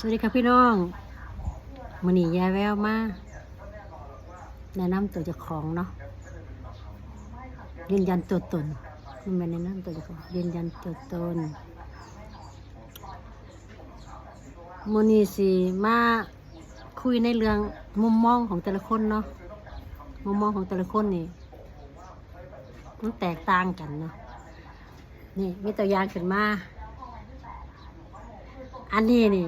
สวัสดีครับพี่น้องมื้อนี้ยายแววมาแนะนำตัวเจ้าของเนาะยืนยันตัวตนมันแม่นแนะนำตัวเจ้าของยืนยันตัวตนมื้อนี้สิมาคุยในเรื่องมุมมองของแต่ละคนเนาะมุมมองของแต่ละคนนี่มันแตกต่างกันเนาะนี่มีตัวอย่างขึ้นมาอันนี้นี่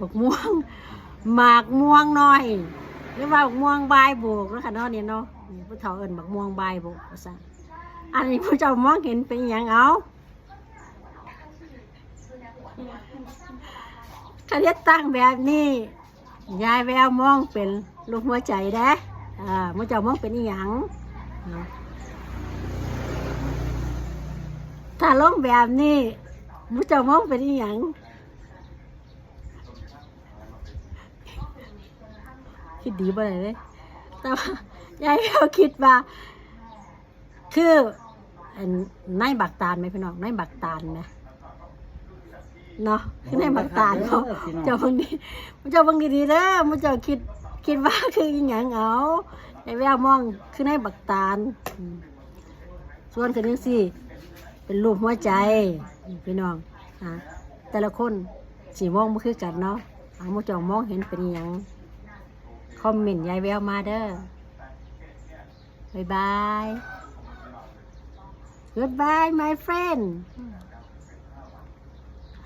บักม่วงหมากม่วงน้อยหรือว่าบักม่วงใบโบกแล้วค่ะเนาะนี่เนาะนี่ผู้เฒ่าเอิ้นบักม่วงใบโบกว่าซั่นอันนี้ผู้เจ้ามองเห็นเป็นหยังเอาเขาเรียกตั้งแบบนี้ยายแววมองเป็นลูกหัวใจเด้ผู้เจ้ามองเป็นอีหยังถ้าลงแบบนี้ผู้เจ้ามองเป็นอีหยังคิดดีบ่ได้เลยแต่ว่ายายเขาคิดว่าคือในบักตาลไหมพี่น้องในบักตาลไหมเนาะคือในบักตาลเขาเจ้าบางดีเจ้าบางดีๆเด้อมันเจ้าคิดว่าคืออีหยังเอายายแววมองคือในบักตาลส่วนกันยังสิเป็นรูปหัวใจพี่น้องแต่ละคนสีมองบ่คือกันเนาะมันเจ้ามองเห็นเป็นอีหยังคอมเมนต์ยายแววมาเด้อบ๊ายบาย goodbye my friend